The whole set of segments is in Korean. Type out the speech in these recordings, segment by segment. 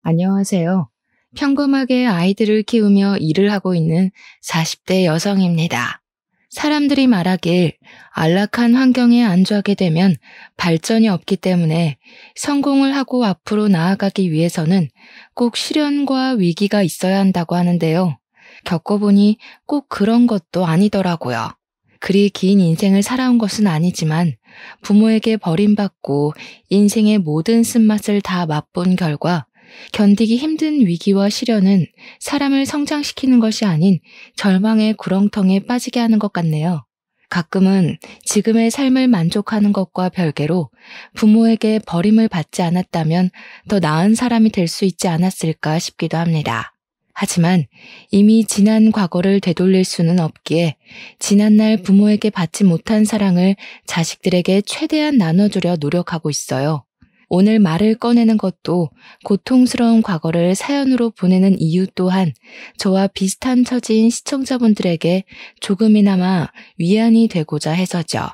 안녕하세요. 평범하게 아이들을 키우며 일을 하고 있는 40대 여성입니다. 사람들이 말하길 안락한 환경에 안주하게 되면 발전이 없기 때문에 성공을 하고 앞으로 나아가기 위해서는 꼭 시련과 위기가 있어야 한다고 하는데요. 겪어보니 꼭 그런 것도 아니더라고요. 그리 긴 인생을 살아온 것은 아니지만 부모에게 버림받고 인생의 모든 쓴맛을 다 맛본 결과 견디기 힘든 위기와 시련은 사람을 성장시키는 것이 아닌 절망의 구렁텅이에 빠지게 하는 것 같네요. 가끔은 지금의 삶을 만족하는 것과 별개로 부모에게 버림을 받지 않았다면 더 나은 사람이 될 수 있지 않았을까 싶기도 합니다. 하지만 이미 지난 과거를 되돌릴 수는 없기에 지난날 부모에게 받지 못한 사랑을 자식들에게 최대한 나눠주려 노력하고 있어요. 오늘 말을 꺼내는 것도 고통스러운 과거를 사연으로 보내는 이유 또한 저와 비슷한 처지인 시청자분들에게 조금이나마 위안이 되고자 해서죠.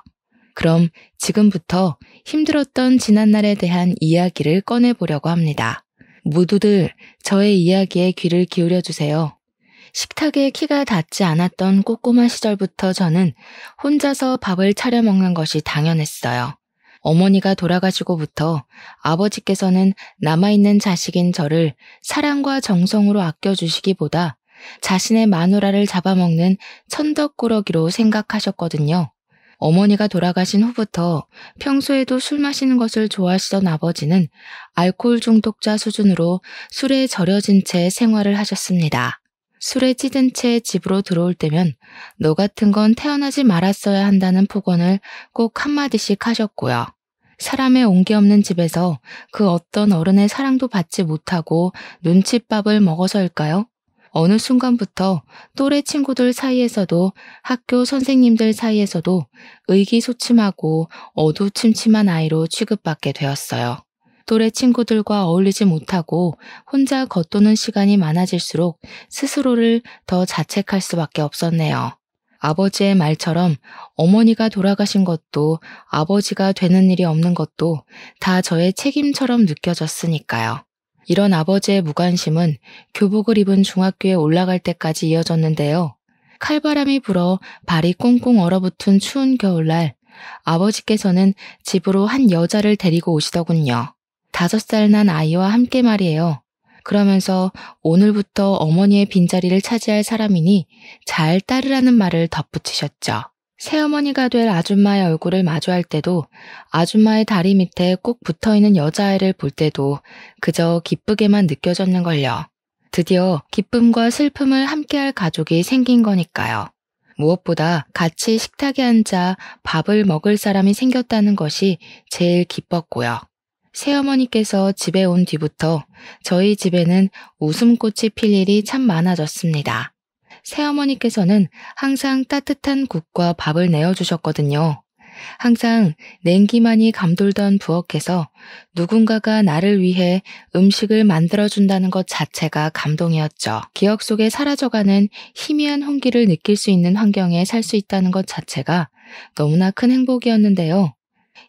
그럼 지금부터 힘들었던 지난날에 대한 이야기를 꺼내보려고 합니다. 모두들 저의 이야기에 귀를 기울여 주세요. 식탁에 키가 닿지 않았던 꼬꼬마 시절부터 저는 혼자서 밥을 차려 먹는 것이 당연했어요. 어머니가 돌아가시고부터 아버지께서는 남아있는 자식인 저를 사랑과 정성으로 아껴주시기보다 자신의 마누라를 잡아먹는 천덕꾸러기로 생각하셨거든요. 어머니가 돌아가신 후부터 평소에도 술 마시는 것을 좋아하시던 아버지는 알코올 중독자 수준으로 술에 절여진 채 생활을 하셨습니다. 술에 찌든 채 집으로 들어올 때면 너 같은 건 태어나지 말았어야 한다는 폭언을 꼭 한마디씩 하셨고요. 사람의 온기 없는 집에서 그 어떤 어른의 사랑도 받지 못하고 눈칫밥을 먹어서일까요? 어느 순간부터 또래 친구들 사이에서도 학교 선생님들 사이에서도 의기소침하고 어두침침한 아이로 취급받게 되었어요. 또래 친구들과 어울리지 못하고 혼자 겉도는 시간이 많아질수록 스스로를 더 자책할 수밖에 없었네요. 아버지의 말처럼 어머니가 돌아가신 것도 아버지가 되는 일이 없는 것도 다 저의 책임처럼 느껴졌으니까요. 이런 아버지의 무관심은 교복을 입은 중학교에 올라갈 때까지 이어졌는데요. 칼바람이 불어 발이 꽁꽁 얼어붙은 추운 겨울날 아버지께서는 집으로 한 여자를 데리고 오시더군요. 5살 난 아이와 함께 말이에요. 그러면서 오늘부터 어머니의 빈자리를 차지할 사람이니 잘 따르라는 말을 덧붙이셨죠. 새어머니가 될 아줌마의 얼굴을 마주할 때도 아줌마의 다리 밑에 꼭 붙어있는 여자아이를 볼 때도 그저 기쁘게만 느껴졌는걸요. 드디어 기쁨과 슬픔을 함께할 가족이 생긴 거니까요. 무엇보다 같이 식탁에 앉아 밥을 먹을 사람이 생겼다는 것이 제일 기뻤고요. 새어머니께서 집에 온 뒤부터 저희 집에는 웃음꽃이 필 일이 참 많아졌습니다. 새어머니께서는 항상 따뜻한 국과 밥을 내어주셨거든요. 항상 냉기만이 감돌던 부엌에서 누군가가 나를 위해 음식을 만들어준다는 것 자체가 감동이었죠. 기억 속에 사라져가는 희미한 홍기를 느낄 수 있는 환경에 살 수 있다는 것 자체가 너무나 큰 행복이었는데요.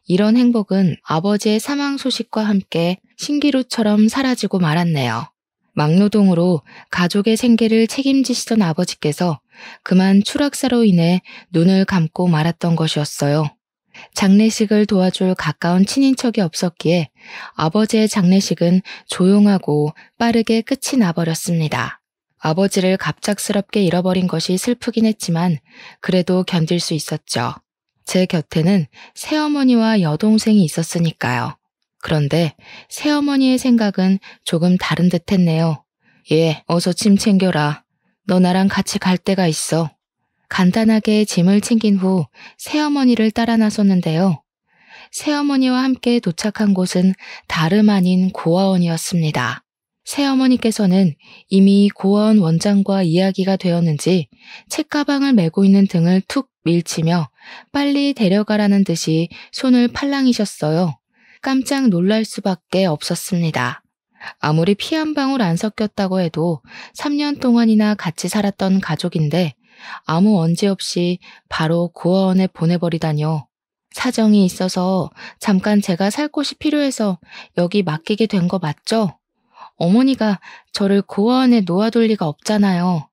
이런 행복은 아버지의 사망 소식과 함께 신기루처럼 사라지고 말았네요. 막노동으로 가족의 생계를 책임지시던 아버지께서 그만 추락사로 인해 눈을 감고 말았던 것이었어요. 장례식을 도와줄 가까운 친인척이 없었기에 아버지의 장례식은 조용하고 빠르게 끝이 나버렸습니다. 아버지를 갑작스럽게 잃어버린 것이 슬프긴 했지만 그래도 견딜 수 있었죠. 제 곁에는 새어머니와 여동생이 있었으니까요. 그런데 새어머니의 생각은 조금 다른 듯 했네요. 예, 어서 짐 챙겨라. 너 나랑 같이 갈 데가 있어. 간단하게 짐을 챙긴 후 새어머니를 따라 나섰는데요. 새어머니와 함께 도착한 곳은 다름 아닌 고아원이었습니다. 새어머니께서는 이미 고아원 원장과 이야기가 되었는지 책가방을 메고 있는 등을 툭 밀치며 빨리 데려가라는 듯이 손을 팔랑이셨어요. 깜짝 놀랄 수밖에 없었습니다. 아무리 피 한 방울 안 섞였다고 해도 3년 동안이나 같이 살았던 가족인데 아무 언제 없이 바로 고아원에 보내버리다뇨. 사정이 있어서 잠깐 제가 살 곳이 필요해서 여기 맡기게 된 거 맞죠? 어머니가 저를 고아원에 놓아둘 리가 없잖아요.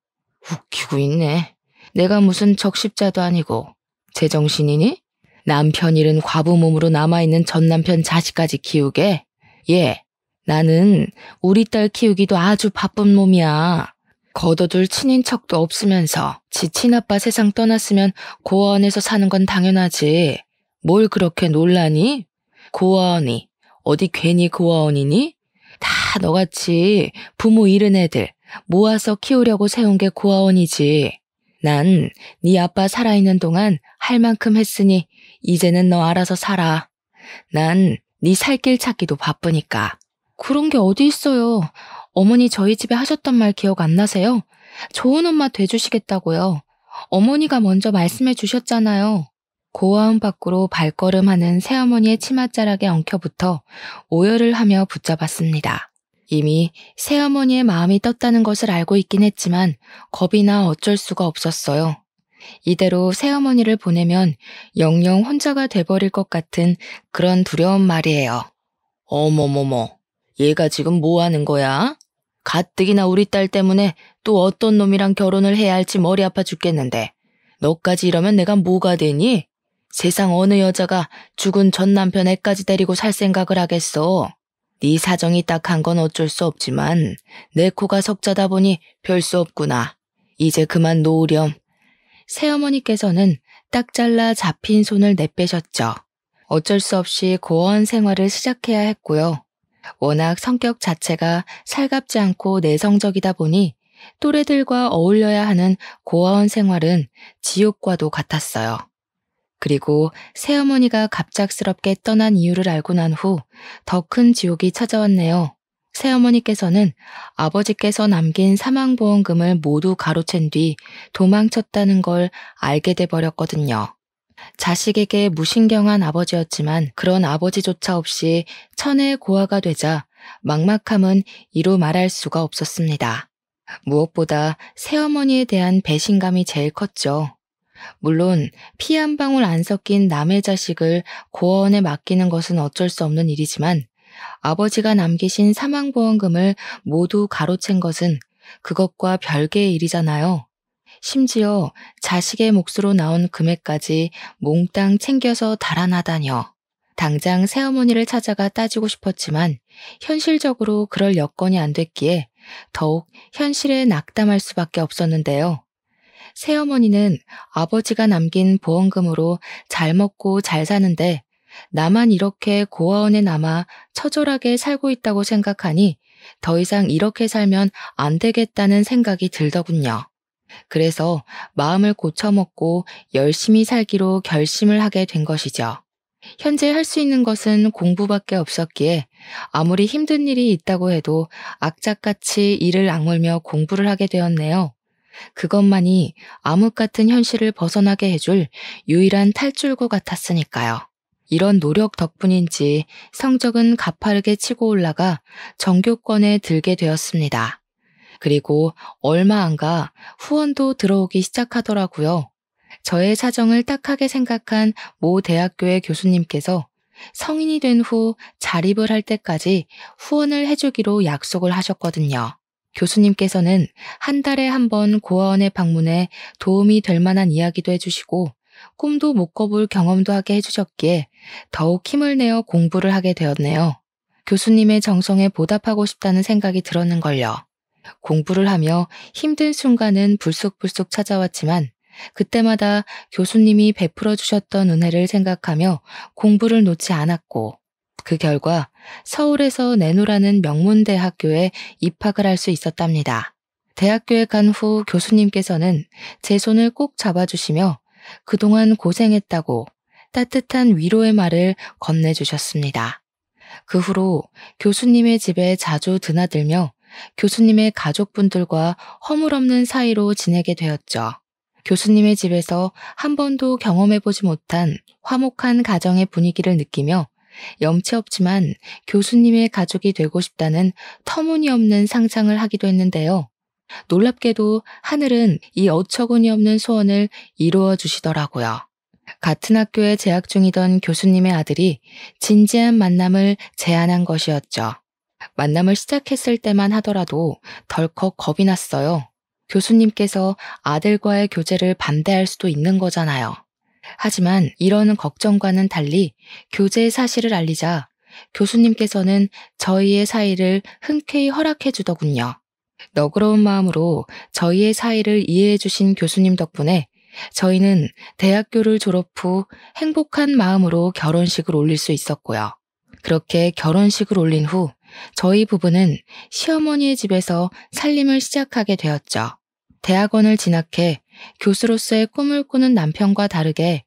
웃기고 있네. 내가 무슨 적십자도 아니고 제정신이니? 남편 잃은 과부 몸으로 남아있는 전 남편 자식까지 키우게? 예, 나는 우리 딸 키우기도 아주 바쁜 몸이야. 걷어둘 친인척도 없으면서 지 친아빠 세상 떠났으면 고아원에서 사는 건 당연하지. 뭘 그렇게 놀라니? 고아원이 어디 괜히 고아원이니? 다 너같이 부모 잃은 애들 모아서 키우려고 세운 게 고아원이지. 난 네 아빠 살아있는 동안 할 만큼 했으니 이제는 너 알아서 살아. 난 네 살 길 찾기도 바쁘니까. 그런 게 어디 있어요. 어머니 저희 집에 하셨던 말 기억 안 나세요? 좋은 엄마 돼주시겠다고요. 어머니가 먼저 말씀해 주셨잖아요. 고아원 밖으로 발걸음하는 새어머니의 치맛자락에 엉켜붙어 오열을 하며 붙잡았습니다. 이미 새어머니의 마음이 떴다는 것을 알고 있긴 했지만 겁이 나 어쩔 수가 없었어요. 이대로 새어머니를 보내면 영영 혼자가 돼버릴 것 같은 그런 두려운 말이에요. 어머머머, 얘가 지금 뭐 하는 거야? 가뜩이나 우리 딸 때문에 또 어떤 놈이랑 결혼을 해야 할지 머리 아파 죽겠는데 너까지 이러면 내가 뭐가 되니? 세상 어느 여자가 죽은 전 남편 애까지 데리고 살 생각을 하겠어. 네 사정이 딱한 건 어쩔 수 없지만 내 코가 석자다 보니 별 수 없구나. 이제 그만 놓으렴. 새어머니께서는 딱 잘라 잡힌 손을 내빼셨죠. 어쩔 수 없이 고아원 생활을 시작해야 했고요. 워낙 성격 자체가 살갑지 않고 내성적이다 보니 또래들과 어울려야 하는 고아원 생활은 지옥과도 같았어요. 그리고 새어머니가 갑작스럽게 떠난 이유를 알고 난 후 더 큰 지옥이 찾아왔네요. 새어머니께서는 아버지께서 남긴 사망보험금을 모두 가로챈 뒤 도망쳤다는 걸 알게 돼 버렸거든요. 자식에게 무신경한 아버지였지만 그런 아버지조차 없이 천혜의 고아가 되자 막막함은 이루 말할 수가 없었습니다. 무엇보다 새어머니에 대한 배신감이 제일 컸죠. 물론 피 한 방울 안 섞인 남의 자식을 고아원에 맡기는 것은 어쩔 수 없는 일이지만 아버지가 남기신 사망보험금을 모두 가로챈 것은 그것과 별개의 일이잖아요. 심지어 자식의 몫으로 나온 금액까지 몽땅 챙겨서 달아나다녀. 당장 새어머니를 찾아가 따지고 싶었지만 현실적으로 그럴 여건이 안 됐기에 더욱 현실에 낙담할 수밖에 없었는데요. 새어머니는 아버지가 남긴 보험금으로 잘 먹고 잘 사는데 나만 이렇게 고아원에 남아 처절하게 살고 있다고 생각하니 더 이상 이렇게 살면 안 되겠다는 생각이 들더군요. 그래서 마음을 고쳐먹고 열심히 살기로 결심을 하게 된 것이죠. 현재 할 수 있는 것은 공부밖에 없었기에 아무리 힘든 일이 있다고 해도 악착같이 이를 악물며 공부를 하게 되었네요. 그것만이 암흑 같은 현실을 벗어나게 해줄 유일한 탈출구 같았으니까요. 이런 노력 덕분인지 성적은 가파르게 치고 올라가 전교권에 들게 되었습니다. 그리고 얼마 안 가 후원도 들어오기 시작하더라고요. 저의 사정을 딱하게 생각한 모 대학교의 교수님께서 성인이 된 후 자립을 할 때까지 후원을 해주기로 약속을 하셨거든요. 교수님께서는 한 달에 한 번 고아원에 방문해 도움이 될 만한 이야기도 해주시고 꿈도 못 꿔볼 경험도 하게 해주셨기에 더욱 힘을 내어 공부를 하게 되었네요. 교수님의 정성에 보답하고 싶다는 생각이 들었는걸요. 공부를 하며 힘든 순간은 불쑥불쑥 찾아왔지만 그때마다 교수님이 베풀어 주셨던 은혜를 생각하며 공부를 놓지 않았고 그 결과 서울에서 내노라는 명문대학교에 입학을 할 수 있었답니다. 대학교에 간 후 교수님께서는 제 손을 꼭 잡아주시며 그동안 고생했다고 따뜻한 위로의 말을 건네주셨습니다. 그 후로 교수님의 집에 자주 드나들며 교수님의 가족분들과 허물없는 사이로 지내게 되었죠. 교수님의 집에서 한 번도 경험해보지 못한 화목한 가정의 분위기를 느끼며 염치 없지만 교수님의 가족이 되고 싶다는 터무니없는 상상을 하기도 했는데요. 놀랍게도 하늘은 이 어처구니없는 소원을 이루어 주시더라고요. 같은 학교에 재학 중이던 교수님의 아들이 진지한 만남을 제안한 것이었죠. 만남을 시작했을 때만 하더라도 덜컥 겁이 났어요. 교수님께서 아들과의 교제를 반대할 수도 있는 거잖아요. 하지만 이런 걱정과는 달리 교제의 사실을 알리자 교수님께서는 저희의 사이를 흔쾌히 허락해 주더군요. 너그러운 마음으로 저희의 사이를 이해해 주신 교수님 덕분에 저희는 대학교를 졸업 후 행복한 마음으로 결혼식을 올릴 수 있었고요. 그렇게 결혼식을 올린 후 저희 부부는 시어머니의 집에서 살림을 시작하게 되었죠. 대학원을 진학해 교수로서의 꿈을 꾸는 남편과 다르게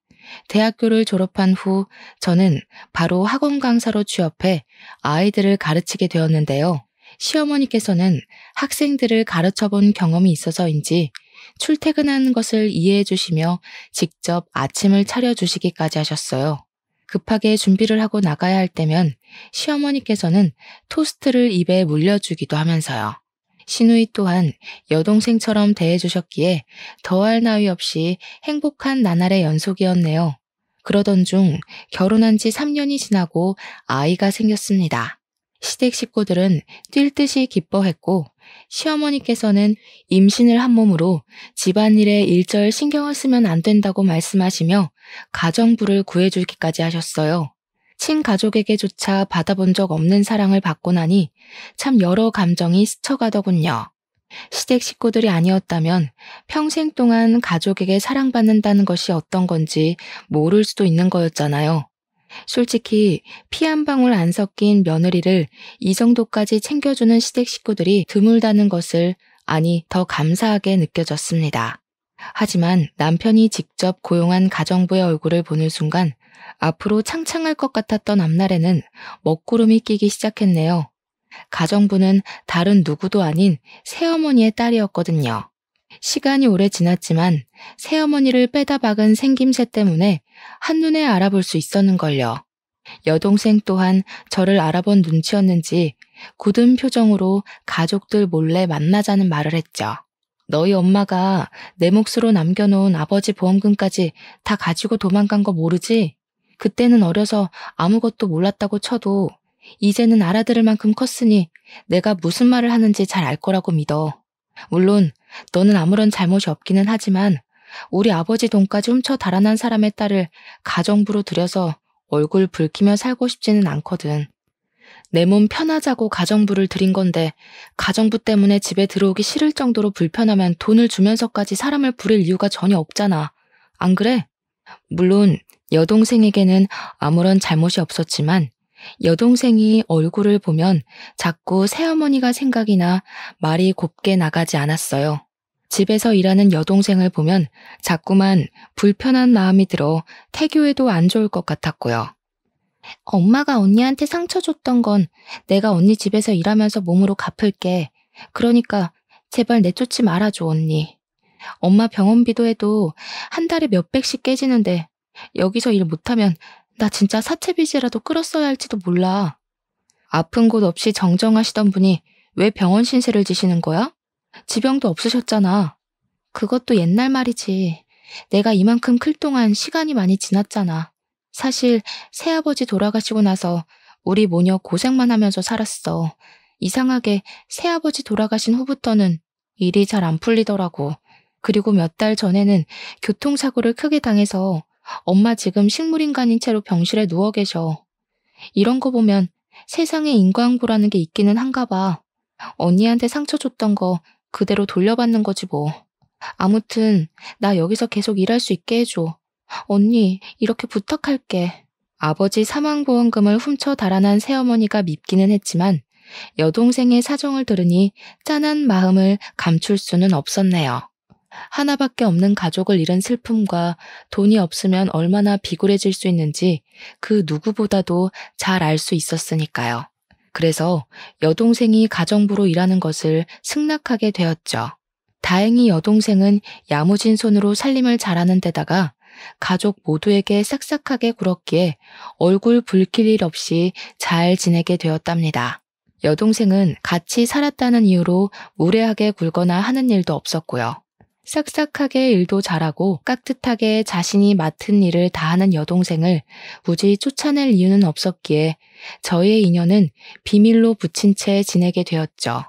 대학교를 졸업한 후 저는 바로 학원 강사로 취업해 아이들을 가르치게 되었는데요. 시어머니께서는 학생들을 가르쳐 본 경험이 있어서인지 출퇴근하는 것을 이해해 주시며 직접 아침을 차려 주시기까지 하셨어요. 급하게 준비를 하고 나가야 할 때면 시어머니께서는 토스트를 입에 물려주기도 하면서요. 시누이 또한 여동생처럼 대해주셨기에 더할 나위 없이 행복한 나날의 연속이었네요. 그러던 중 결혼한 지 3년이 지나고 아이가 생겼습니다. 시댁 식구들은 뛸 듯이 기뻐했고 시어머니께서는 임신을 한 몸으로 집안일에 일절 신경을 쓰면 안 된다고 말씀하시며 가정부를 구해주기까지 하셨어요. 친가족에게조차 받아본 적 없는 사랑을 받고 나니 참 여러 감정이 스쳐가더군요. 시댁 식구들이 아니었다면 평생 동안 가족에게 사랑받는다는 것이 어떤 건지 모를 수도 있는 거였잖아요. 솔직히 피 한 방울 안 섞인 며느리를 이 정도까지 챙겨주는 시댁 식구들이 드물다는 것을 더 감사하게 느껴졌습니다. 하지만 남편이 직접 고용한 가정부의 얼굴을 보는 순간 앞으로 창창할 것 같았던 앞날에는 먹구름이 끼기 시작했네요. 가정부는 다른 누구도 아닌 새어머니의 딸이었거든요. 시간이 오래 지났지만 새어머니를 빼다 박은 생김새 때문에 한눈에 알아볼 수 있었는걸요. 여동생 또한 저를 알아본 눈치였는지 굳은 표정으로 가족들 몰래 만나자는 말을 했죠. 너희 엄마가 내 몫으로 남겨놓은 아버지 보험금까지 다 가지고 도망간 거 모르지? 그때는 어려서 아무것도 몰랐다고 쳐도 이제는 알아들을 만큼 컸으니 내가 무슨 말을 하는지 잘 알 거라고 믿어. 물론 너는 아무런 잘못이 없기는 하지만 우리 아버지 돈까지 훔쳐 달아난 사람의 딸을 가정부로 들여서 얼굴 붉히며 살고 싶지는 않거든. 내 몸 편하자고 가정부를 들인 건데 가정부 때문에 집에 들어오기 싫을 정도로 불편하면 돈을 주면서까지 사람을 부릴 이유가 전혀 없잖아. 안 그래? 물론 여동생에게는 아무런 잘못이 없었지만 여동생이 얼굴을 보면 자꾸 새어머니가 생각이 나 말이 곱게 나가지 않았어요. 집에서 일하는 여동생을 보면 자꾸만 불편한 마음이 들어 태교해도 안 좋을 것 같았고요. 엄마가 언니한테 상처 줬던 건 내가 언니 집에서 일하면서 몸으로 갚을게. 그러니까 제발 내쫓지 말아줘, 언니. 엄마 병원비도 해도 한 달에 몇백씩 깨지는데 여기서 일 못하면 나 진짜 사채빚이라도 끌었어야 할지도 몰라. 아픈 곳 없이 정정하시던 분이 왜 병원 신세를 지시는 거야? 지병도 없으셨잖아. 그것도 옛날 말이지. 내가 이만큼 클 동안 시간이 많이 지났잖아. 사실 새아버지 돌아가시고 나서 우리 모녀 고생만 하면서 살았어. 이상하게 새아버지 돌아가신 후부터는 일이 잘 안 풀리더라고. 그리고 몇 달 전에는 교통사고를 크게 당해서 엄마 지금 식물인간인 채로 병실에 누워 계셔. 이런 거 보면 세상에 인과응보라는 게 있기는 한가 봐. 언니한테 상처 줬던 거 그대로 돌려받는 거지 뭐. 아무튼 나 여기서 계속 일할 수 있게 해줘. 언니 이렇게 부탁할게. 아버지 사망보험금을 훔쳐 달아난 새어머니가 밉기는 했지만 여동생의 사정을 들으니 짠한 마음을 감출 수는 없었네요. 하나밖에 없는 가족을 잃은 슬픔과 돈이 없으면 얼마나 비굴해질 수 있는지 그 누구보다도 잘 알 수 있었으니까요. 그래서 여동생이 가정부로 일하는 것을 승낙하게 되었죠. 다행히 여동생은 야무진 손으로 살림을 잘하는 데다가 가족 모두에게 싹싹하게 굴었기에 얼굴 붉힐 일 없이 잘 지내게 되었답니다. 여동생은 같이 살았다는 이유로 무례하게 굴거나 하는 일도 없었고요. 싹싹하게 일도 잘하고 깍듯하게 자신이 맡은 일을 다하는 여동생을 굳이 쫓아낼 이유는 없었기에 저희의 인연은 비밀로 붙인 채 지내게 되었죠.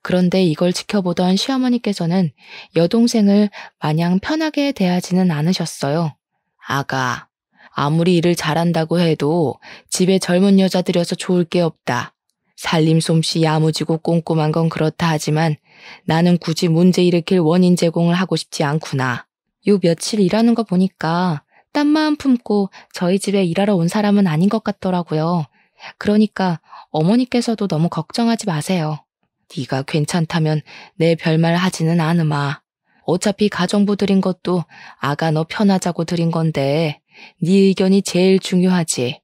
그런데 이걸 지켜보던 시어머니께서는 여동생을 마냥 편하게 대하지는 않으셨어요. 아가, 아무리 일을 잘한다고 해도 집에 젊은 여자 들여서 좋을 게 없다. 살림 솜씨 야무지고 꼼꼼한 건 그렇다 하지만 나는 굳이 문제 일으킬 원인 제공을 하고 싶지 않구나. 요 며칠 일하는 거 보니까 딴 마음 품고 저희 집에 일하러 온 사람은 아닌 것 같더라고요. 그러니까 어머니께서도 너무 걱정하지 마세요. 네가 괜찮다면 내 별말 하지는 않으마. 어차피 가정부 들인 것도 아가 너 편하자고 들인 건데 네 의견이 제일 중요하지.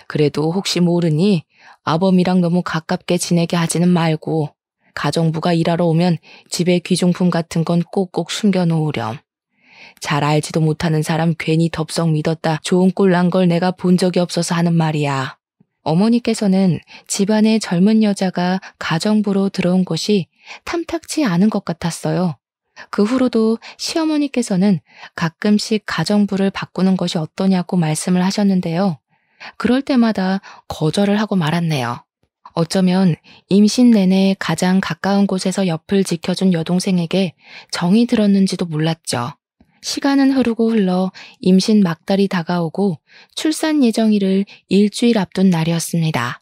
그래도 혹시 모르니 아범이랑 너무 가깝게 지내게 하지는 말고 가정부가 일하러 오면 집에 귀중품 같은 건 꼭꼭 숨겨놓으렴. 잘 알지도 못하는 사람 괜히 덥석 믿었다 좋은 꼴 난 걸 내가 본 적이 없어서 하는 말이야. 어머니께서는 집안에 젊은 여자가 가정부로 들어온 것이 탐탁치 않은 것 같았어요. 그 후로도 시어머니께서는 가끔씩 가정부를 바꾸는 것이 어떠냐고 말씀을 하셨는데요. 그럴 때마다 거절을 하고 말았네요. 어쩌면 임신 내내 가장 가까운 곳에서 옆을 지켜준 여동생에게 정이 들었는지도 몰랐죠. 시간은 흐르고 흘러 임신 막달이 다가오고 출산 예정일을 일주일 앞둔 날이었습니다.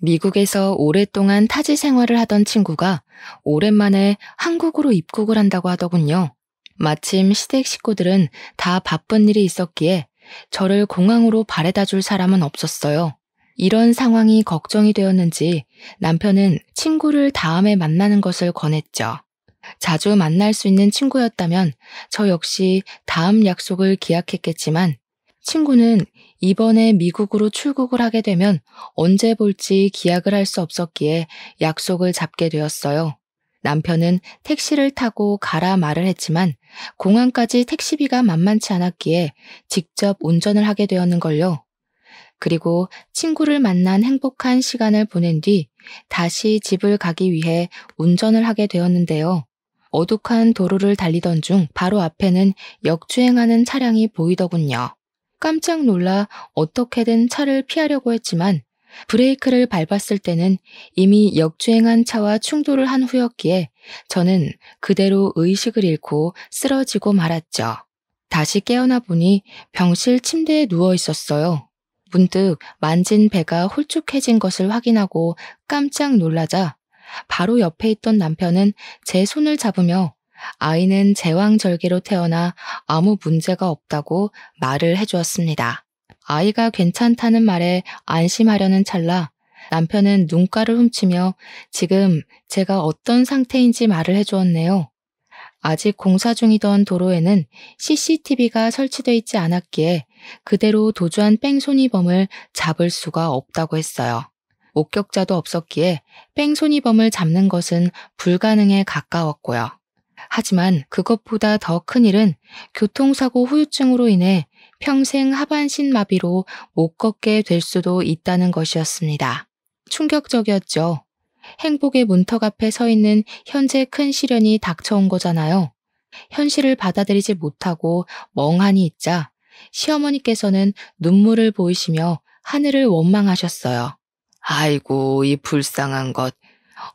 미국에서 오랫동안 타지 생활을 하던 친구가 오랜만에 한국으로 입국을 한다고 하더군요. 마침 시댁 식구들은 다 바쁜 일이 있었기에 저를 공항으로 바래다 줄 사람은 없었어요. 이런 상황이 걱정이 되었는지 남편은 친구를 다음에 만나는 것을 권했죠. 자주 만날 수 있는 친구였다면 저 역시 다음 약속을 기약했겠지만 친구는 이번에 미국으로 출국을 하게 되면 언제 볼지 기약을 할 수 없었기에 약속을 잡게 되었어요. 남편은 택시를 타고 가라 말을 했지만 공항까지 택시비가 만만치 않았기에 직접 운전을 하게 되었는걸요. 그리고 친구를 만난 행복한 시간을 보낸 뒤 다시 집을 가기 위해 운전을 하게 되었는데요. 어둑한 도로를 달리던 중 바로 앞에는 역주행하는 차량이 보이더군요. 깜짝 놀라 어떻게든 차를 피하려고 했지만 브레이크를 밟았을 때는 이미 역주행한 차와 충돌을 한 후였기에 저는 그대로 의식을 잃고 쓰러지고 말았죠. 다시 깨어나 보니 병실 침대에 누워 있었어요. 문득 만진 배가 홀쭉해진 것을 확인하고 깜짝 놀라자 바로 옆에 있던 남편은 제 손을 잡으며 아이는 제왕절개로 태어나 아무 문제가 없다고 말을 해주었습니다. 아이가 괜찮다는 말에 안심하려는 찰나 남편은 눈가를 훔치며 지금 제가 어떤 상태인지 말을 해주었네요. 아직 공사 중이던 도로에는 CCTV가 설치되어 있지 않았기에 그대로 도주한 뺑소니범을 잡을 수가 없다고 했어요. 목격자도 없었기에 뺑소니범을 잡는 것은 불가능에 가까웠고요. 하지만 그것보다 더 큰 일은 교통사고 후유증으로 인해 평생 하반신 마비로 못 걷게 될 수도 있다는 것이었습니다. 충격적이었죠. 행복의 문턱 앞에 서 있는 현재 큰 시련이 닥쳐온 거잖아요. 현실을 받아들이지 못하고 멍하니 있자 시어머니께서는 눈물을 보이시며 하늘을 원망하셨어요. 아이고, 이 불쌍한 것.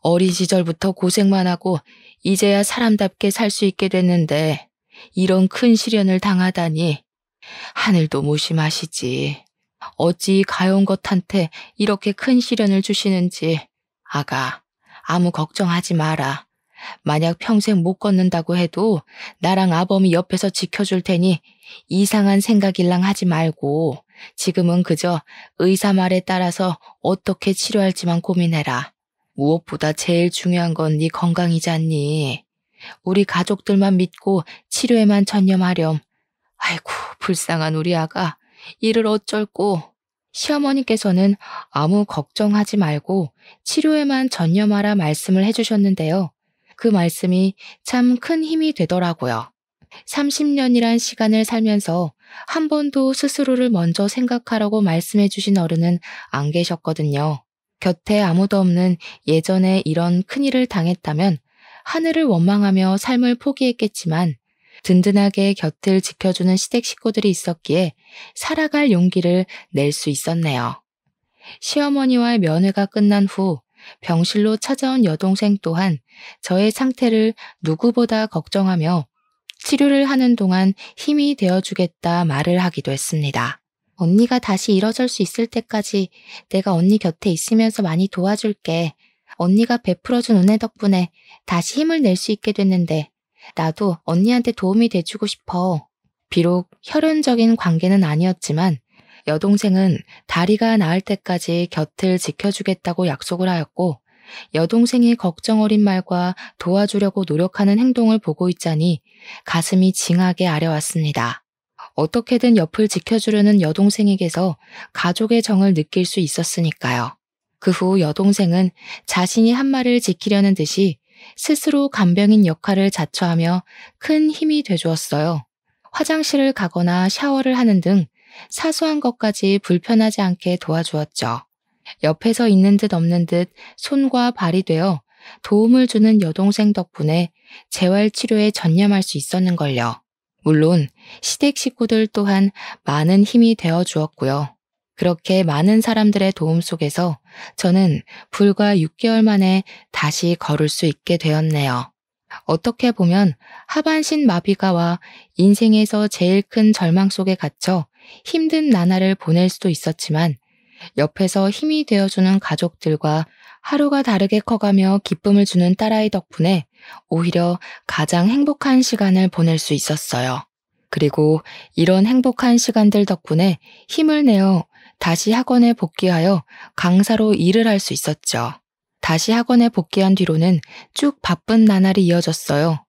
어린 시절부터 고생만 하고 이제야 사람답게 살 수 있게 됐는데 이런 큰 시련을 당하다니. 하늘도 무심하시지. 어찌 가여운 것한테 이렇게 큰 시련을 주시는지. 아가, 아무 걱정하지 마라. 만약 평생 못 걷는다고 해도 나랑 아범이 옆에서 지켜줄 테니 이상한 생각일랑 하지 말고 지금은 그저 의사 말에 따라서 어떻게 치료할지만 고민해라. 무엇보다 제일 중요한 건 네 건강이지 않니? 우리 가족들만 믿고 치료에만 전념하렴. 아이고, 불쌍한 우리 아가. 이를 어쩔꼬. 시어머니께서는 아무 걱정하지 말고 치료에만 전념하라 말씀을 해주셨는데요. 그 말씀이 참 큰 힘이 되더라고요. 30년이란 시간을 살면서 한 번도 스스로를 먼저 생각하라고 말씀해 주신 어른은 안 계셨거든요. 곁에 아무도 없는 예전에 이런 큰일을 당했다면 하늘을 원망하며 삶을 포기했겠지만 든든하게 곁을 지켜주는 시댁 식구들이 있었기에 살아갈 용기를 낼 수 있었네요. 시어머니와의 면회가 끝난 후 병실로 찾아온 여동생 또한 저의 상태를 누구보다 걱정하며 치료를 하는 동안 힘이 되어주겠다 말을 하기도 했습니다. 언니가 다시 일어설 수 있을 때까지 내가 언니 곁에 있으면서 많이 도와줄게. 언니가 베풀어준 은혜 덕분에 다시 힘을 낼 수 있게 됐는데 나도 언니한테 도움이 돼주고 싶어. 비록 혈연적인 관계는 아니었지만 여동생은 다리가 나을 때까지 곁을 지켜주겠다고 약속을 하였고 여동생이 걱정 어린 말과 도와주려고 노력하는 행동을 보고 있자니 가슴이 징하게 아려왔습니다. 어떻게든 옆을 지켜주려는 여동생에게서 가족의 정을 느낄 수 있었으니까요. 그 후 여동생은 자신이 한 말을 지키려는 듯이 스스로 간병인 역할을 자처하며 큰 힘이 돼주었어요. 화장실을 가거나 샤워를 하는 등 사소한 것까지 불편하지 않게 도와주었죠. 옆에서 있는 듯 없는 듯 손과 발이 되어 도움을 주는 여동생 덕분에 재활치료에 전념할 수 있었는걸요. 물론 시댁 식구들 또한 많은 힘이 되어 주었고요. 그렇게 많은 사람들의 도움 속에서 저는 불과 6개월 만에 다시 걸을 수 있게 되었네요. 어떻게 보면 하반신 마비가 와 인생에서 제일 큰 절망 속에 갇혀 힘든 나날을 보낼 수도 있었지만 옆에서 힘이 되어주는 가족들과 하루가 다르게 커가며 기쁨을 주는 딸아이 덕분에 오히려 가장 행복한 시간을 보낼 수 있었어요. 그리고 이런 행복한 시간들 덕분에 힘을 내어 다시 학원에 복귀하여 강사로 일을 할 수 있었죠. 다시 학원에 복귀한 뒤로는 쭉 바쁜 나날이 이어졌어요.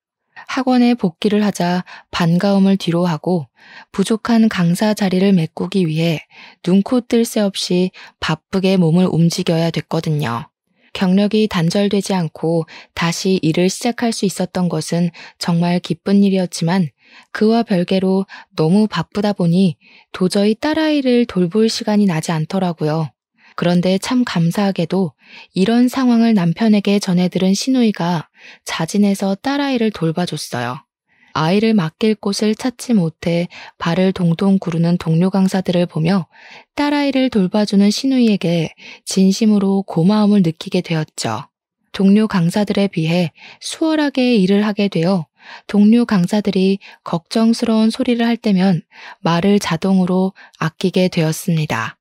학원에 복귀를 하자 반가움을 뒤로하고 부족한 강사 자리를 메꾸기 위해 눈코 뜰 새 없이 바쁘게 몸을 움직여야 됐거든요. 경력이 단절되지 않고 다시 일을 시작할 수 있었던 것은 정말 기쁜 일이었지만 그와 별개로 너무 바쁘다 보니 도저히 딸아이를 돌볼 시간이 나지 않더라고요. 그런데 참 감사하게도 이런 상황을 남편에게 전해들은 시누이가 자진해서 딸아이를 돌봐줬어요. 아이를 맡길 곳을 찾지 못해 발을 동동 구르는 동료 강사들을 보며 딸아이를 돌봐주는 시누이에게 진심으로 고마움을 느끼게 되었죠. 동료 강사들에 비해 수월하게 일을 하게 되어 동료 강사들이 걱정스러운 소리를 할 때면 말을 자동으로 아끼게 되었습니다.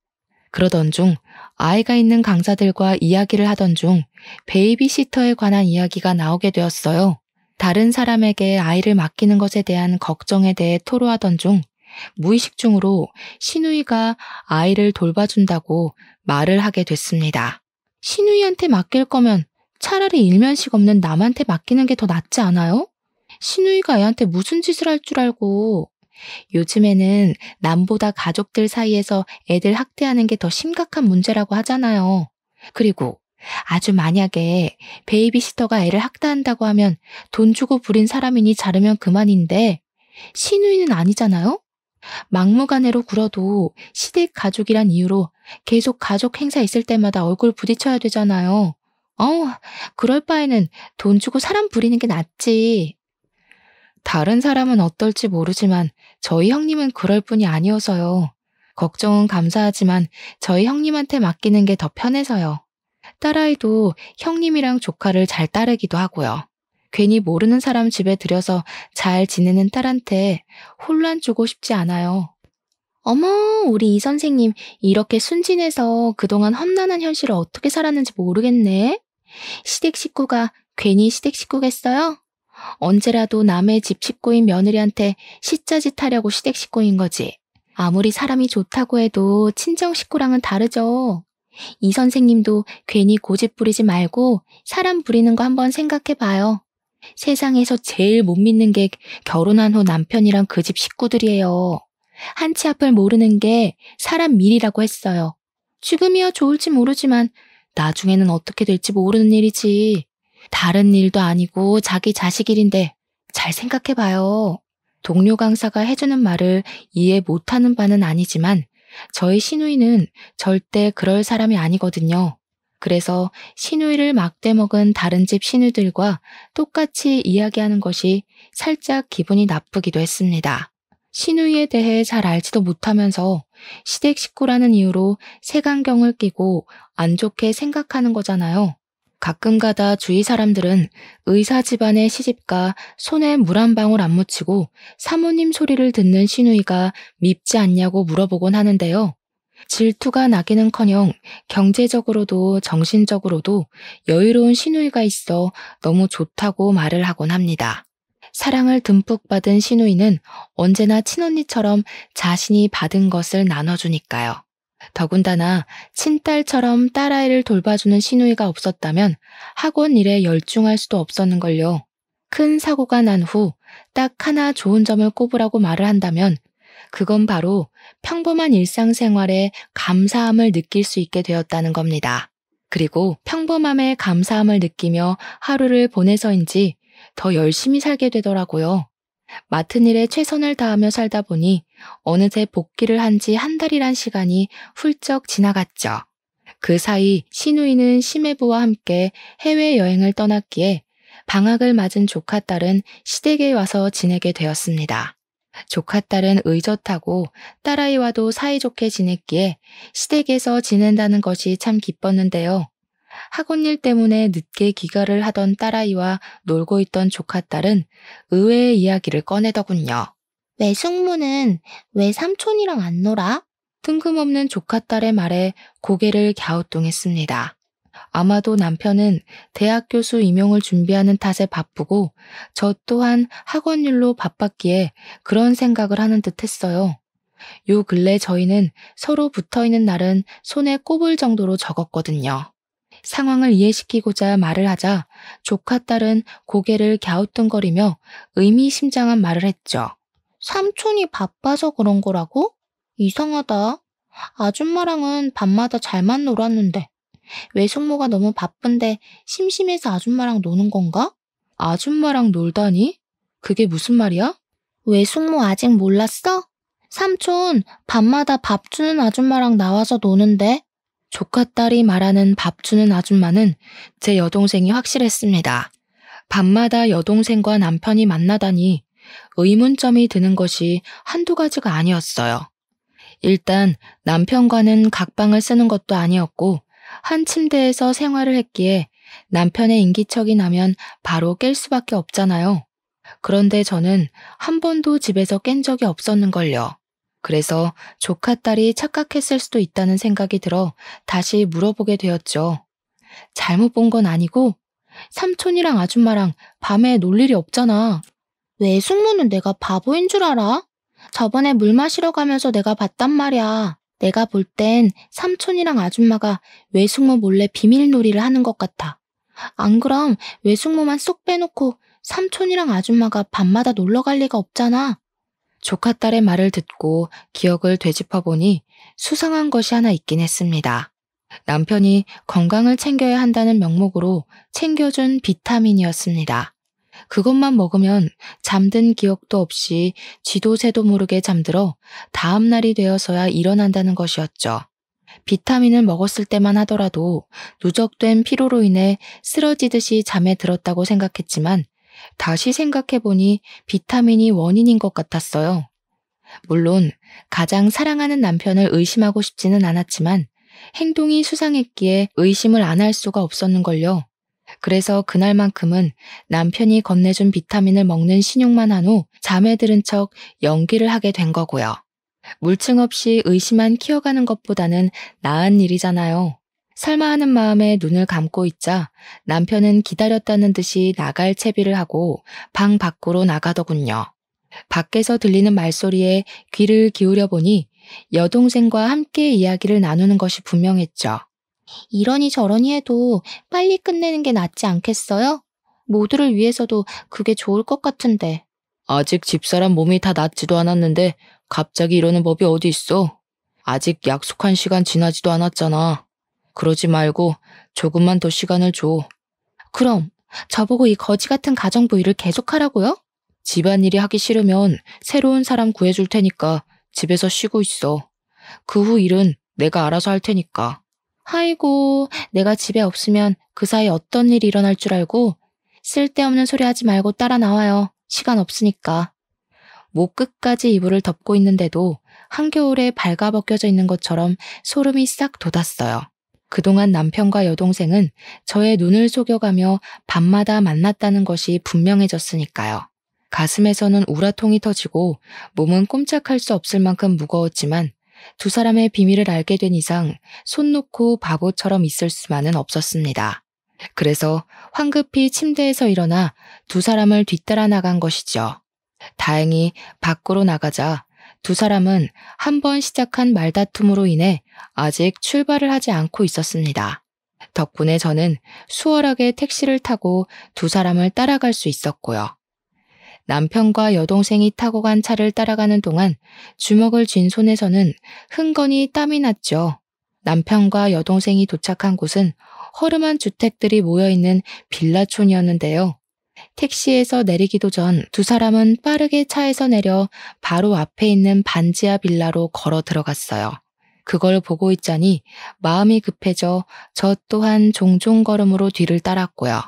그러던 중 아이가 있는 강사들과 이야기를 하던 중 베이비시터에 관한 이야기가 나오게 되었어요. 다른 사람에게 아이를 맡기는 것에 대한 걱정에 대해 토로하던 중 무의식 중으로 시누이가 아이를 돌봐준다고 말을 하게 됐습니다. 시누이한테 맡길 거면 차라리 일면식 없는 남한테 맡기는 게 더 낫지 않아요? 시누이가 애한테 무슨 짓을 할 줄 알고. 요즘에는 남보다 가족들 사이에서 애들 학대하는 게 더 심각한 문제라고 하잖아요. 그리고 아주 만약에 베이비시터가 애를 학대한다고 하면 돈 주고 부린 사람이니 자르면 그만인데 시누이는 아니잖아요? 막무가내로 굴어도 시댁 가족이란 이유로 계속 가족 행사 있을 때마다 얼굴 부딪혀야 되잖아요. 그럴 바에는 돈 주고 사람 부리는 게 낫지. 다른 사람은 어떨지 모르지만 저희 형님은 그럴 뿐이 아니어서요. 걱정은 감사하지만 저희 형님한테 맡기는 게 더 편해서요. 딸아이도 형님이랑 조카를 잘 따르기도 하고요. 괜히 모르는 사람 집에 들여서 잘 지내는 딸한테 혼란 주고 싶지 않아요. 어머, 우리 이 선생님 이렇게 순진해서 그동안 험난한 현실을 어떻게 살았는지 모르겠네. 시댁 식구가 괜히 시댁 식구겠어요? 언제라도 남의 집 식구인 며느리한테 시짜짓 하려고 시댁 식구인 거지. 아무리 사람이 좋다고 해도 친정 식구랑은 다르죠. 이 선생님도 괜히 고집 부리지 말고 사람 부리는 거 한번 생각해봐요. 세상에서 제일 못 믿는 게 결혼한 후 남편이랑 그 집 식구들이에요. 한치 앞을 모르는 게 사람 밀이라고 했어요. 지금이야 좋을지 모르지만 나중에는 어떻게 될지 모르는 일이지. 다른 일도 아니고 자기 자식 일인데 잘 생각해봐요. 동료 강사가 해주는 말을 이해 못하는 바는 아니지만 저희 시누이는 절대 그럴 사람이 아니거든요. 그래서 시누이를 막대먹은 다른 집 시누들과 똑같이 이야기하는 것이 살짝 기분이 나쁘기도 했습니다. 시누이에 대해 잘 알지도 못하면서 시댁 식구라는 이유로 색안경을 끼고 안 좋게 생각하는 거잖아요. 가끔가다 주위 사람들은 의사 집안의 시집가 손에 물 한 방울 안 묻히고 사모님 소리를 듣는 시누이가 밉지 않냐고 물어보곤 하는데요. 질투가 나기는커녕 경제적으로도 정신적으로도 여유로운 시누이가 있어 너무 좋다고 말을 하곤 합니다. 사랑을 듬뿍 받은 시누이는 언제나 친언니처럼 자신이 받은 것을 나눠주니까요. 더군다나 친딸처럼 딸아이를 돌봐주는 시누이가 없었다면 학원 일에 열중할 수도 없었는걸요. 큰 사고가 난 후 딱 하나 좋은 점을 꼽으라고 말을 한다면 그건 바로 평범한 일상생활에 감사함을 느낄 수 있게 되었다는 겁니다. 그리고 평범함에 감사함을 느끼며 하루를 보내서인지 더 열심히 살게 되더라고요. 맡은 일에 최선을 다하며 살다 보니 어느새 복귀를 한 지 한 달이란 시간이 훌쩍 지나갔죠. 그 사이 시누이는 시매부와 함께 해외여행을 떠났기에 방학을 맞은 조카딸은 시댁에 와서 지내게 되었습니다. 조카딸은 의젓하고 딸아이와도 사이좋게 지냈기에 시댁에서 지낸다는 것이 참 기뻤는데요. 학원 일 때문에 늦게 귀가를 하던 딸아이와 놀고 있던 조카딸은 의외의 이야기를 꺼내더군요. 외숙모는 왜 삼촌이랑 안 놀아? 뜬금없는 조카딸의 말에 고개를 갸우뚱했습니다. 아마도 남편은 대학 교수 임용을 준비하는 탓에 바쁘고 저 또한 학원 일로 바빴기에 그런 생각을 하는 듯 했어요. 요 근래 저희는 서로 붙어있는 날은 손에 꼽을 정도로 적었거든요. 상황을 이해시키고자 말을 하자 조카딸은 고개를 갸우뚱거리며 의미심장한 말을 했죠. 삼촌이 바빠서 그런 거라고? 이상하다. 아줌마랑은 밤마다 잘만 놀았는데 외숙모가 너무 바쁜데 심심해서 아줌마랑 노는 건가? 아줌마랑 놀다니? 그게 무슨 말이야? 외숙모 아직 몰랐어? 삼촌 밤마다 밥 주는 아줌마랑 나와서 노는데. 조카딸이 말하는 밥 주는 아줌마는 제 여동생이 확실했습니다. 밤마다 여동생과 남편이 만나다니 의문점이 드는 것이 한두 가지가 아니었어요. 일단 남편과는 각방을 쓰는 것도 아니었고 한 침대에서 생활을 했기에 남편의 인기척이 나면 바로 깰 수밖에 없잖아요. 그런데 저는 한 번도 집에서 깬 적이 없었는걸요. 그래서 조카딸이 착각했을 수도 있다는 생각이 들어 다시 물어보게 되었죠. 잘못 본 건 아니고 삼촌이랑 아줌마랑 밤에 놀 일이 없잖아. 왜 숙모는 내가 바보인 줄 알아? 저번에 물 마시러 가면서 내가 봤단 말이야. 내가 볼 땐 삼촌이랑 아줌마가 외숙모 몰래 비밀놀이를 하는 것 같아. 안 그럼 외숙모만 쏙 빼놓고 삼촌이랑 아줌마가 밤마다 놀러 갈 리가 없잖아. 조카딸의 말을 듣고 기억을 되짚어보니 수상한 것이 하나 있긴 했습니다. 남편이 건강을 챙겨야 한다는 명목으로 챙겨준 비타민이었습니다. 그것만 먹으면 잠든 기억도 없이 쥐도 새도 모르게 잠들어 다음 날이 되어서야 일어난다는 것이었죠. 비타민을 먹었을 때만 하더라도 누적된 피로로 인해 쓰러지듯이 잠에 들었다고 생각했지만 다시 생각해보니 비타민이 원인인 것 같았어요. 물론 가장 사랑하는 남편을 의심하고 싶지는 않았지만 행동이 수상했기에 의심을 안 할 수가 없었는걸요. 그래서 그날만큼은 남편이 건네준 비타민을 먹는 신용만 한 후 잠에 들은 척 연기를 하게 된 거고요. 물증 없이 의심만 키워가는 것보다는 나은 일이잖아요. 설마 하는 마음에 눈을 감고 있자 남편은 기다렸다는 듯이 나갈 채비를 하고 방 밖으로 나가더군요. 밖에서 들리는 말소리에 귀를 기울여 보니 여동생과 함께 이야기를 나누는 것이 분명했죠. 이러니 저러니 해도 빨리 끝내는 게 낫지 않겠어요? 모두를 위해서도 그게 좋을 것 같은데. 아직 집사람 몸이 다 낫지도 않았는데 갑자기 이러는 법이 어디 있어? 아직 약속한 시간 지나지도 않았잖아. 그러지 말고 조금만 더 시간을 줘. 그럼 저보고 이 거지 같은 가정부 일을 계속하라고요? 집안일이 하기 싫으면 새로운 사람 구해줄 테니까 집에서 쉬고 있어. 그 후 일은 내가 알아서 할 테니까. 아이고, 내가 집에 없으면 그 사이 어떤 일이 일어날 줄 알고 쓸데없는 소리 하지 말고 따라 나와요. 시간 없으니까. 목 끝까지 이불을 덮고 있는데도 한겨울에 발가벗겨져 있는 것처럼 소름이 싹 돋았어요. 그동안 남편과 여동생은 저의 눈을 속여가며 밤마다 만났다는 것이 분명해졌으니까요. 가슴에서는 우라통이 터지고 몸은 꼼짝할 수 없을 만큼 무거웠지만 두 사람의 비밀을 알게 된 이상 손 놓고 바보처럼 있을 수만은 없었습니다. 그래서 황급히 침대에서 일어나 두 사람을 뒤따라 나간 것이죠. 다행히 밖으로 나가자 두 사람은 한 번 시작한 말다툼으로 인해 아직 출발을 하지 않고 있었습니다. 덕분에 저는 수월하게 택시를 타고 두 사람을 따라갈 수 있었고요. 남편과 여동생이 타고 간 차를 따라가는 동안 주먹을 쥔 손에서는 흥건히 땀이 났죠. 남편과 여동생이 도착한 곳은 허름한 주택들이 모여있는 빌라촌이었는데요. 택시에서 내리기도 전 두 사람은 빠르게 차에서 내려 바로 앞에 있는 반지하 빌라로 걸어 들어갔어요. 그걸 보고 있자니 마음이 급해져 저 또한 종종 걸음으로 뒤를 따랐고요.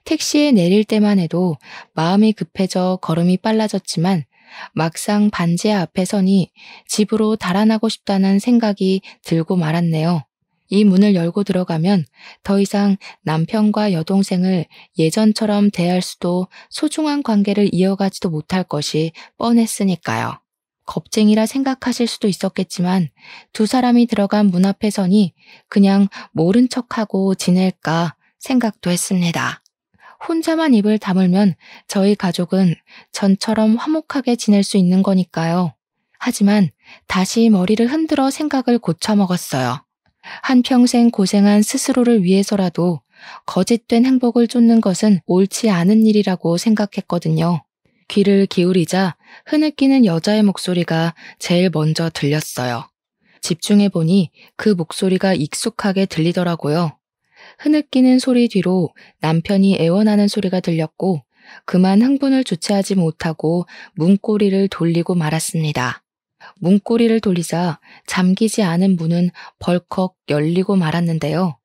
택시에 내릴 때만 해도 마음이 급해져 걸음이 빨라졌지만 막상 반지하 앞에 서니 집으로 달아나고 싶다는 생각이 들고 말았네요. 이 문을 열고 들어가면 더 이상 남편과 여동생을 예전처럼 대할 수도 소중한 관계를 이어가지도 못할 것이 뻔했으니까요. 겁쟁이라 생각하실 수도 있었겠지만 두 사람이 들어간 문 앞에 서니 그냥 모른 척하고 지낼까 생각도 했습니다. 혼자만 입을 다물면 저희 가족은 전처럼 화목하게 지낼 수 있는 거니까요. 하지만 다시 머리를 흔들어 생각을 고쳐먹었어요. 한평생 고생한 스스로를 위해서라도 거짓된 행복을 쫓는 것은 옳지 않은 일이라고 생각했거든요. 귀를 기울이자 흐느끼는 여자의 목소리가 제일 먼저 들렸어요. 집중해보니 그 목소리가 익숙하게 들리더라고요. 흐느끼는 소리 뒤로 남편이 애원하는 소리가 들렸고 그만 흥분을 주체하지 못하고 문고리를 돌리고 말았습니다. 문고리를 돌리자 잠기지 않은 문은 벌컥 열리고 말았는데요.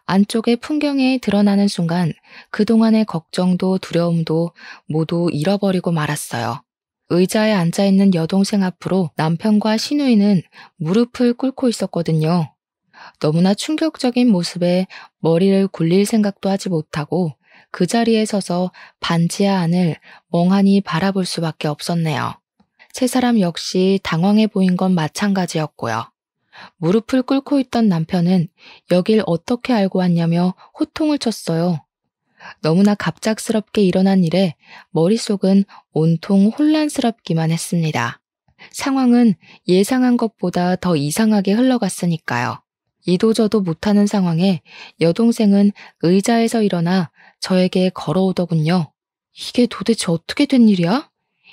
안쪽의 풍경에 드러나는 순간 그동안의 걱정도 두려움도 모두 잃어버리고 말았어요. 의자에 앉아있는 여동생 앞으로 남편과 시누이는 무릎을 꿇고 있었거든요. 너무나 충격적인 모습에 머리를 굴릴 생각도 하지 못하고 그 자리에 서서 반지하 안을 멍하니 바라볼 수밖에 없었네요. 세 사람 역시 당황해 보인 건 마찬가지였고요. 무릎을 꿇고 있던 남편은 여길 어떻게 알고 왔냐며 호통을 쳤어요. 너무나 갑작스럽게 일어난 일에 머릿속은 온통 혼란스럽기만 했습니다. 상황은 예상한 것보다 더 이상하게 흘러갔으니까요. 이도저도 못하는 상황에 여동생은 의자에서 일어나 저에게 걸어오더군요. 이게 도대체 어떻게 된 일이야?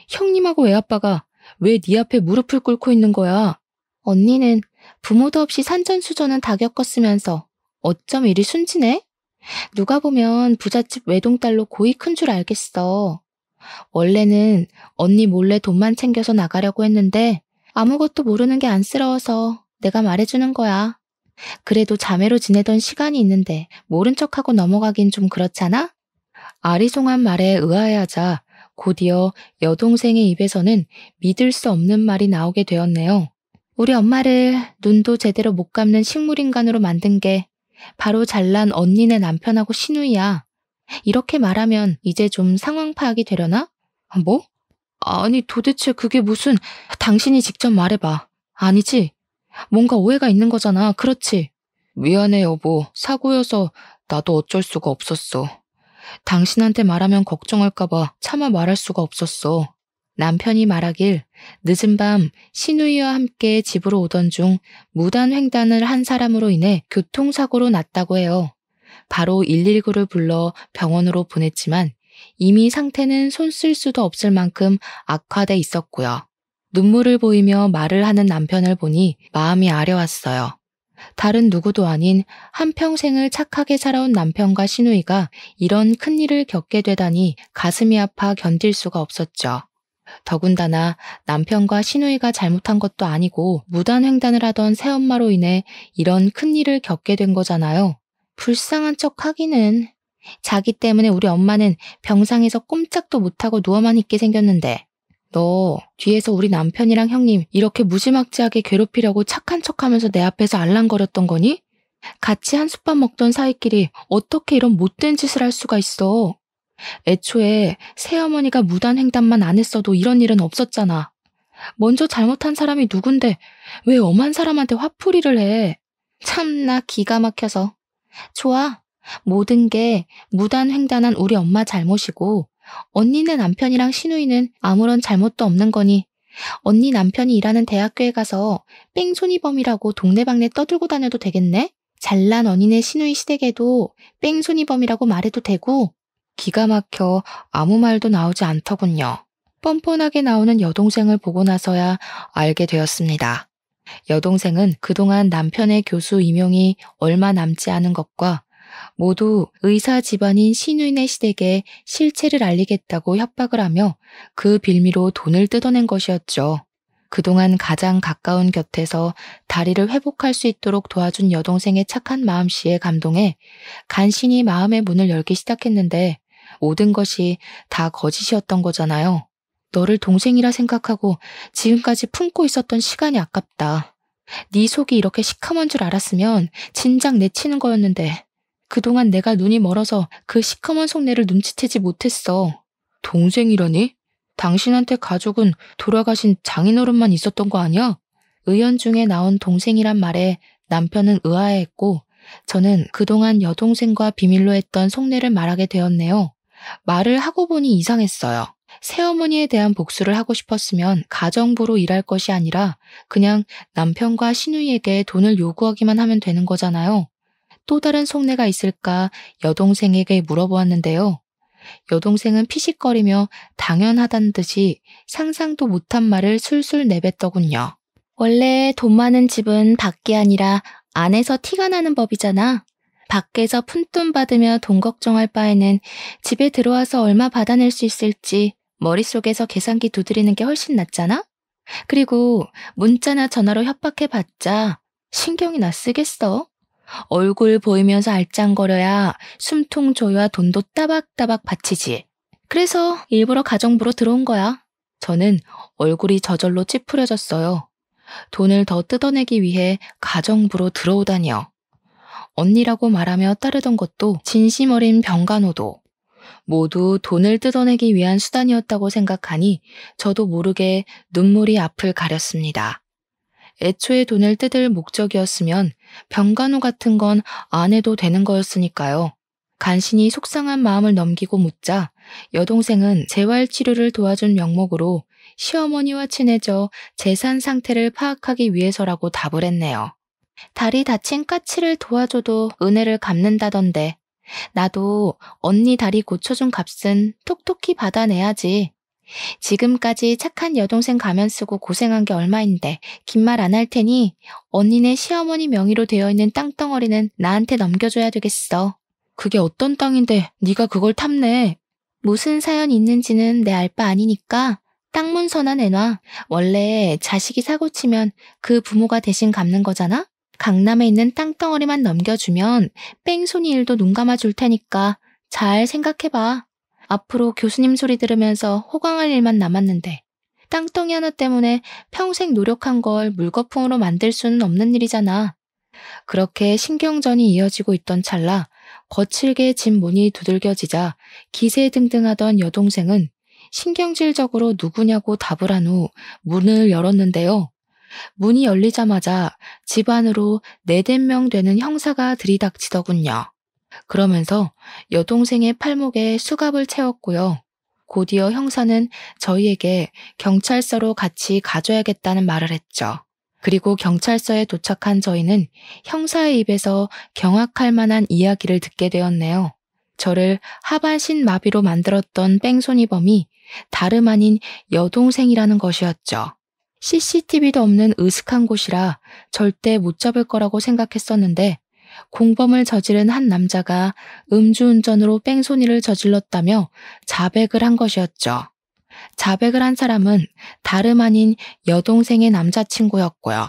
형님하고 애아빠가 왜 네 앞에 무릎을 꿇고 있는 거야? 언니는 부모도 없이 산전수전은 다 겪었으면서 어쩜 이리 순진해? 누가 보면 부잣집 외동딸로 고이 큰 줄 알겠어. 원래는 언니 몰래 돈만 챙겨서 나가려고 했는데 아무것도 모르는 게 안쓰러워서 내가 말해주는 거야. 그래도 자매로 지내던 시간이 있는데 모른 척하고 넘어가긴 좀 그렇잖아? 아리송한 말에 의아해하자 곧이어 여동생의 입에서는 믿을 수 없는 말이 나오게 되었네요. 우리 엄마를 눈도 제대로 못 감는 식물인간으로 만든 게 바로 잘난 언니네 남편하고 시누이야. 이렇게 말하면 이제 좀 상황 파악이 되려나? 뭐? 아니 도대체 그게 무슨... 당신이 직접 말해봐. 아니지? 뭔가 오해가 있는 거잖아. 그렇지? 미안해 여보. 사고여서 나도 어쩔 수가 없었어. 당신한테 말하면 걱정할까봐 차마 말할 수가 없었어. 남편이 말하길 늦은 밤 시누이와 함께 집으로 오던 중 무단 횡단을 한 사람으로 인해 교통사고로 났다고 해요. 바로 119를 불러 병원으로 보냈지만 이미 상태는 손 쓸 수도 없을 만큼 악화돼 있었고요. 눈물을 보이며 말을 하는 남편을 보니 마음이 아려왔어요. 다른 누구도 아닌 한평생을 착하게 살아온 남편과 시누이가 이런 큰일을 겪게 되다니 가슴이 아파 견딜 수가 없었죠. 더군다나 남편과 시누이가 잘못한 것도 아니고 무단횡단을 하던 새엄마로 인해 이런 큰일을 겪게 된 거잖아요. 불쌍한 척 하기는. 자기 때문에 우리 엄마는 병상에서 꼼짝도 못하고 누워만 있게 생겼는데 너 뒤에서 우리 남편이랑 형님 이렇게 무지막지하게 괴롭히려고 착한 척하면서 내 앞에서 알랑거렸던 거니? 같이 한솥밥 먹던 사이끼리 어떻게 이런 못된 짓을 할 수가 있어. 애초에 새어머니가 무단횡단만 안 했어도 이런 일은 없었잖아. 먼저 잘못한 사람이 누군데 왜 엄한 사람한테 화풀이를 해. 참나 기가 막혀서. 좋아. 모든 게 무단횡단한 우리 엄마 잘못이고 언니네 남편이랑 시누이는 아무런 잘못도 없는 거니 언니 남편이 일하는 대학교에 가서 뺑소니범이라고 동네방네 떠들고 다녀도 되겠네? 잘난 언니네 시누이 시댁에도 뺑소니범이라고 말해도 되고. 기가 막혀 아무 말도 나오지 않더군요. 뻔뻔하게 나오는 여동생을 보고 나서야 알게 되었습니다. 여동생은 그동안 남편의 교수 임용이 얼마 남지 않은 것과 모두 의사 집안인 시누이네 시댁에 실체를 알리겠다고 협박을 하며 그 빌미로 돈을 뜯어낸 것이었죠. 그동안 가장 가까운 곁에서 다리를 회복할 수 있도록 도와준 여동생의 착한 마음씨에 감동해 간신히 마음의 문을 열기 시작했는데 모든 것이 다 거짓이었던 거잖아요. 너를 동생이라 생각하고 지금까지 품고 있었던 시간이 아깝다. 네 속이 이렇게 시커먼 줄 알았으면 진작 내치는 거였는데 그동안 내가 눈이 멀어서 그 시커먼 속내를 눈치채지 못했어. 동생이라니? 당신한테 가족은 돌아가신 장인어른만 있었던 거 아니야? 의연중에 나온 동생이란 말에 남편은 의아해했고 저는 그동안 여동생과 비밀로 했던 속내를 말하게 되었네요. 말을 하고 보니 이상했어요. 새어머니에 대한 복수를 하고 싶었으면 가정부로 일할 것이 아니라 그냥 남편과 시누이에게 돈을 요구하기만 하면 되는 거잖아요. 또 다른 속내가 있을까 여동생에게 물어보았는데요. 여동생은 피식거리며 당연하다는 듯이 상상도 못한 말을 술술 내뱉더군요. 원래 돈 많은 집은 밖이 아니라 안에서 티가 나는 법이잖아. 밖에서 푼돈 받으며 돈 걱정할 바에는 집에 들어와서 얼마 받아낼 수 있을지 머릿속에서 계산기 두드리는 게 훨씬 낫잖아? 그리고 문자나 전화로 협박해봤자 신경이나 쓰겠어? 얼굴 보이면서 알짱거려야 숨통 조여야 돈도 따박따박 바치지. 그래서 일부러 가정부로 들어온 거야. 저는 얼굴이 저절로 찌푸려졌어요. 돈을 더 뜯어내기 위해 가정부로 들어오다니요. 언니라고 말하며 따르던 것도 진심 어린 병간호도 모두 돈을 뜯어내기 위한 수단이었다고 생각하니 저도 모르게 눈물이 앞을 가렸습니다. 애초에 돈을 뜯을 목적이었으면 병간호 같은 건 안 해도 되는 거였으니까요. 간신히 속상한 마음을 넘기고 묻자 여동생은 재활치료를 도와준 명목으로 시어머니와 친해져 재산 상태를 파악하기 위해서라고 답을 했네요. 다리 다친 까치를 도와줘도 은혜를 갚는다던데 나도 언니 다리 고쳐준 값은 톡톡히 받아내야지. 지금까지 착한 여동생 가면 쓰고 고생한 게 얼마인데 긴 말 안 할 테니 언니네 시어머니 명의로 되어 있는 땅덩어리는 나한테 넘겨줘야 되겠어. 그게 어떤 땅인데 네가 그걸 탐내. 무슨 사연이 있는지는 내 알 바 아니니까 땅 문서나 내놔. 원래 자식이 사고치면 그 부모가 대신 갚는 거잖아? 강남에 있는 땅덩어리만 넘겨주면 뺑소니 일도 눈 감아줄 테니까 잘 생각해봐. 앞으로 교수님 소리 들으면서 호강할 일만 남았는데 땅덩이 하나 때문에 평생 노력한 걸 물거품으로 만들 수는 없는 일이잖아. 그렇게 신경전이 이어지고 있던 찰나 거칠게 집 문이 두들겨지자 기세등등하던 여동생은 신경질적으로 누구냐고 답을 한 후 문을 열었는데요. 문이 열리자마자 집 안으로 4~5명 되는 형사가 들이닥치더군요. 그러면서 여동생의 팔목에 수갑을 채웠고요. 곧이어 형사는 저희에게 경찰서로 같이 가줘야겠다는 말을 했죠. 그리고 경찰서에 도착한 저희는 형사의 입에서 경악할 만한 이야기를 듣게 되었네요. 저를 하반신 마비로 만들었던 뺑소니범이 다름 아닌 여동생이라는 것이었죠. CCTV도 없는 으슥한 곳이라 절대 못 잡을 거라고 생각했었는데 공범을 저지른 한 남자가 음주운전으로 뺑소니를 저질렀다며 자백을 한 것이었죠. 자백을 한 사람은 다름 아닌 여동생의 남자친구였고요.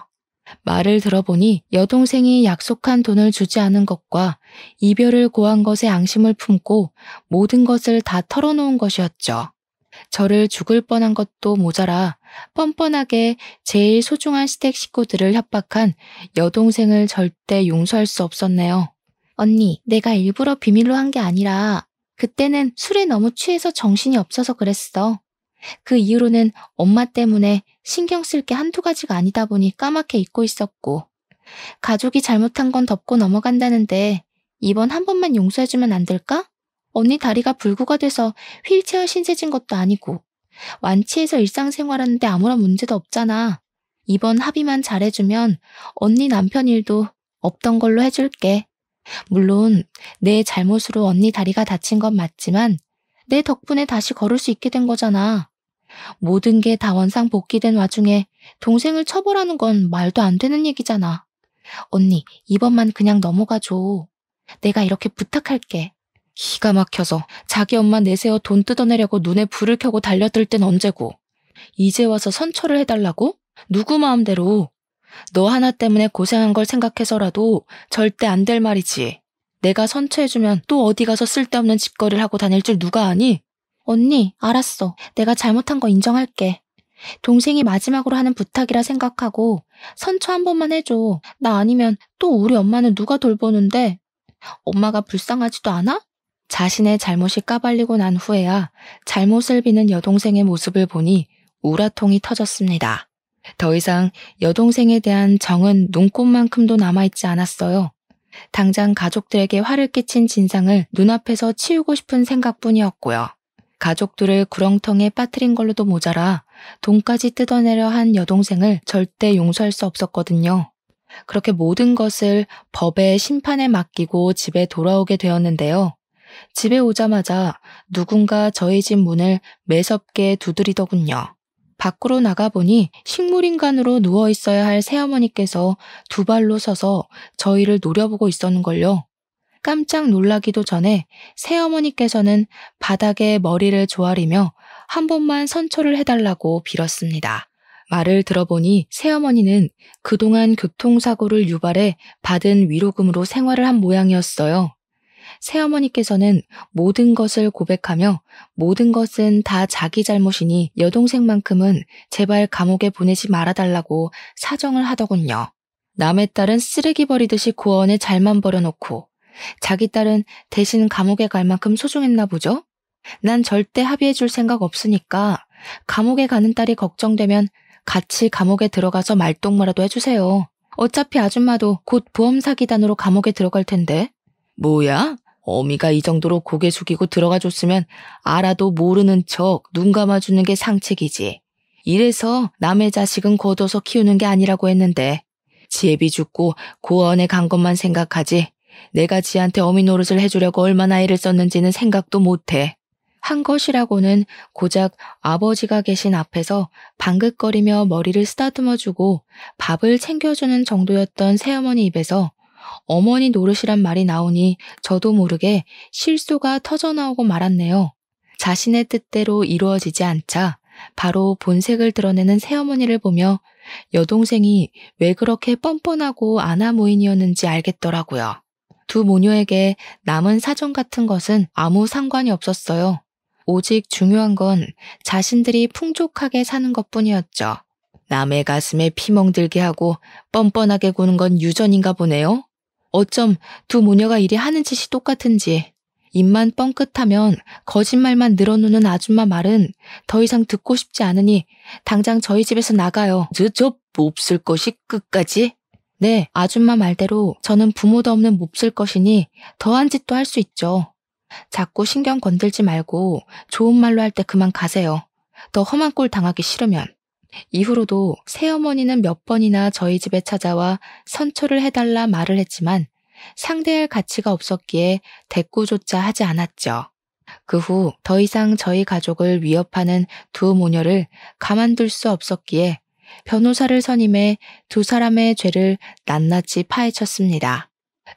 말을 들어보니 여동생이 약속한 돈을 주지 않은 것과 이별을 고한 것에 앙심을 품고 모든 것을 다 털어놓은 것이었죠. 저를 죽을 뻔한 것도 모자라 뻔뻔하게 제일 소중한 시댁 식구들을 협박한 여동생을 절대 용서할 수 없었네요. 언니, 내가 일부러 비밀로 한 게 아니라 그때는 술에 너무 취해서 정신이 없어서 그랬어. 그 이후로는 엄마 때문에 신경 쓸 게 한두 가지가 아니다 보니 까맣게 잊고 있었고, 가족이 잘못한 건 덮고 넘어간다는데 이번 한 번만 용서해주면 안 될까? 언니 다리가 불구가 돼서 휠체어 신세진 것도 아니고 완치해서 일상생활하는데 아무런 문제도 없잖아. 이번 합의만 잘해주면 언니 남편 일도 없던 걸로 해줄게. 물론 내 잘못으로 언니 다리가 다친 건 맞지만 내 덕분에 다시 걸을 수 있게 된 거잖아. 모든 게 다 원상복귀된 와중에 동생을 처벌하는 건 말도 안 되는 얘기잖아. 언니, 이번만 그냥 넘어가줘. 내가 이렇게 부탁할게. 기가 막혀서 자기 엄마 내세워 돈 뜯어내려고 눈에 불을 켜고 달려들 땐 언제고. 이제 와서 선처를 해달라고? 누구 마음대로. 너 하나 때문에 고생한 걸 생각해서라도 절대 안 될 말이지. 내가 선처해주면 또 어디 가서 쓸데없는 짓거리를 하고 다닐 줄 누가 아니? 언니, 알았어. 내가 잘못한 거 인정할게. 동생이 마지막으로 하는 부탁이라 생각하고 선처 한 번만 해줘. 나 아니면 또 우리 엄마는 누가 돌보는데? 엄마가 불쌍하지도 않아? 자신의 잘못이 까발리고 난 후에야 잘못을 비는 여동생의 모습을 보니 우라통이 터졌습니다. 더 이상 여동생에 대한 정은 눈꽃만큼도 남아있지 않았어요. 당장 가족들에게 화를 끼친 진상을 눈앞에서 치우고 싶은 생각뿐이었고요. 가족들을 구렁텅이에 빠뜨린 걸로도 모자라 돈까지 뜯어내려 한 여동생을 절대 용서할 수 없었거든요. 그렇게 모든 것을 법의 심판에 맡기고 집에 돌아오게 되었는데요. 집에 오자마자 누군가 저희 집 문을 매섭게 두드리더군요. 밖으로 나가보니 식물인간으로 누워있어야 할 새어머니께서 두 발로 서서 저희를 노려보고 있었는걸요. 깜짝 놀라기도 전에 새어머니께서는 바닥에 머리를 조아리며 한 번만 선처를 해달라고 빌었습니다. 말을 들어보니 새어머니는 그동안 교통사고를 유발해 받은 위로금으로 생활을 한 모양이었어요. 새어머니께서는 모든 것을 고백하며 모든 것은 다 자기 잘못이니 여동생만큼은 제발 감옥에 보내지 말아달라고 사정을 하더군요. 남의 딸은 쓰레기 버리듯이 고아원에 잘만 버려놓고 자기 딸은 대신 감옥에 갈 만큼 소중했나 보죠? 난 절대 합의해줄 생각 없으니까 감옥에 가는 딸이 걱정되면 같이 감옥에 들어가서 말동무라도 해주세요. 어차피 아줌마도 곧 보험사기단으로 감옥에 들어갈 텐데. 뭐야? 어미가 이 정도로 고개 숙이고 들어가 줬으면 알아도 모르는 척 눈 감아주는 게 상책이지. 이래서 남의 자식은 거둬서 키우는 게 아니라고 했는데 지 애비 죽고 고아원에 간 것만 생각하지 내가 지한테 어미 노릇을 해주려고 얼마나 애를 썼는지는 생각도 못해. 한 것이라고는 고작 아버지가 계신 앞에서 방긋거리며 머리를 쓰다듬어주고 밥을 챙겨주는 정도였던 새어머니 입에서 어머니 노릇이란 말이 나오니 저도 모르게 실소가 터져나오고 말았네요. 자신의 뜻대로 이루어지지 않자 바로 본색을 드러내는 새어머니를 보며 여동생이 왜 그렇게 뻔뻔하고 아나무인이었는지 알겠더라고요. 두 모녀에게 남은 사정 같은 것은 아무 상관이 없었어요. 오직 중요한 건 자신들이 풍족하게 사는 것뿐이었죠. 남의 가슴에 피멍들게 하고 뻔뻔하게 구는 건 유전인가 보네요. 어쩜 두 모녀가 이리 하는 짓이 똑같은지. 입만 뻥끗하면 거짓말만 늘어놓는 아줌마 말은 더 이상 듣고 싶지 않으니 당장 저희 집에서 나가요. 저 몹쓸 것이 끝까지? 네, 아줌마 말대로 저는 부모도 없는 몹쓸 것이니 더한 짓도 할 수 있죠. 자꾸 신경 건들지 말고 좋은 말로 할 때 그만 가세요. 더 험한 꼴 당하기 싫으면. 이후로도 새어머니는 몇 번이나 저희 집에 찾아와 선처를 해달라 말을 했지만 상대할 가치가 없었기에 대꾸조차 하지 않았죠. 그 후 더 이상 저희 가족을 위협하는 두 모녀를 가만둘 수 없었기에 변호사를 선임해 두 사람의 죄를 낱낱이 파헤쳤습니다.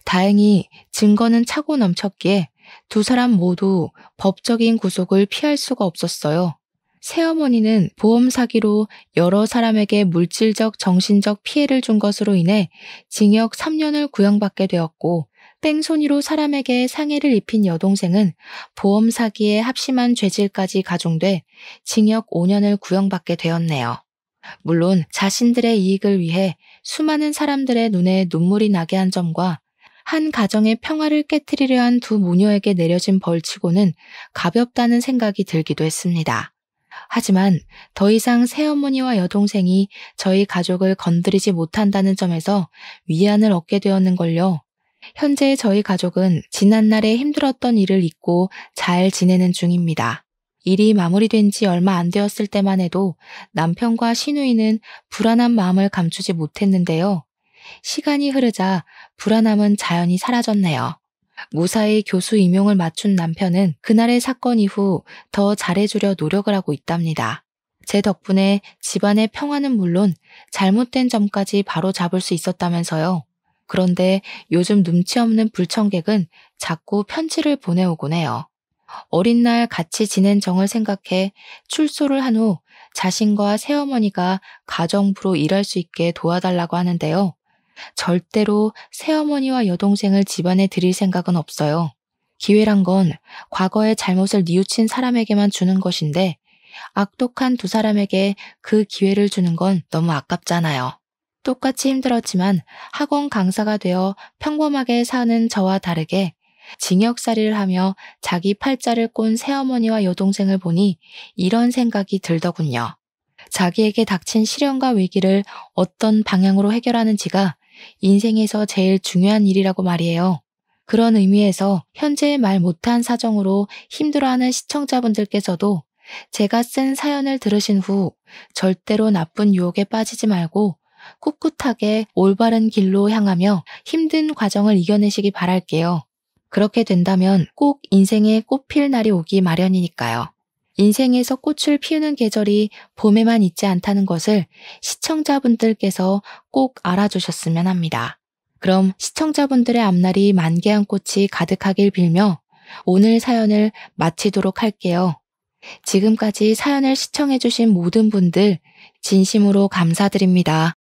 다행히 증거는 차고 넘쳤기에 두 사람 모두 법적인 구속을 피할 수가 없었어요. 새어머니는 보험 사기로 여러 사람에게 물질적, 정신적 피해를 준 것으로 인해 징역 3년을 구형받게 되었고, 뺑소니로 사람에게 상해를 입힌 여동생은 보험 사기에 합심한 죄질까지 가중돼 징역 5년을 구형받게 되었네요. 물론 자신들의 이익을 위해 수많은 사람들의 눈에 눈물이 나게 한 점과 한 가정의 평화를 깨트리려 한 두 모녀에게 내려진 벌치고는 가볍다는 생각이 들기도 했습니다. 하지만 더 이상 새어머니와 여동생이 저희 가족을 건드리지 못한다는 점에서 위안을 얻게 되었는걸요. 현재 저희 가족은 지난날에 힘들었던 일을 잊고 잘 지내는 중입니다. 일이 마무리된 지 얼마 안 되었을 때만 해도 남편과 시누이는 불안한 마음을 감추지 못했는데요. 시간이 흐르자 불안함은 자연히 사라졌네요. 무사히 교수 임용을 맞춘 남편은 그날의 사건 이후 더 잘해주려 노력을 하고 있답니다. 제 덕분에 집안의 평화는 물론 잘못된 점까지 바로 잡을 수 있었다면서요. 그런데 요즘 눈치 없는 불청객은 자꾸 편지를 보내오곤 해요. 어린 날 같이 지낸 정을 생각해 출소를 한 후 자신과 새어머니가 가정부로 일할 수 있게 도와달라고 하는데요. 절대로 새어머니와 여동생을 집안에 들일 생각은 없어요. 기회란 건 과거의 잘못을 뉘우친 사람에게만 주는 것인데 악독한 두 사람에게 그 기회를 주는 건 너무 아깝잖아요. 똑같이 힘들었지만 학원 강사가 되어 평범하게 사는 저와 다르게 징역살이를 하며 자기 팔자를 꼰 새어머니와 여동생을 보니 이런 생각이 들더군요. 자기에게 닥친 시련과 위기를 어떤 방향으로 해결하는지가 인생에서 제일 중요한 일이라고 말이에요. 그런 의미에서 현재 말 못한 사정으로 힘들어하는 시청자분들께서도 제가 쓴 사연을 들으신 후 절대로 나쁜 유혹에 빠지지 말고 꿋꿋하게 올바른 길로 향하며 힘든 과정을 이겨내시기 바랄게요. 그렇게 된다면 꼭 인생에 꽃 필 날이 오기 마련이니까요. 인생에서 꽃을 피우는 계절이 봄에만 있지 않다는 것을 시청자분들께서 꼭 알아주셨으면 합니다. 그럼 시청자분들의 앞날이 만개한 꽃이 가득하길 빌며 오늘 사연을 마치도록 할게요. 지금까지 사연을 시청해주신 모든 분들 진심으로 감사드립니다.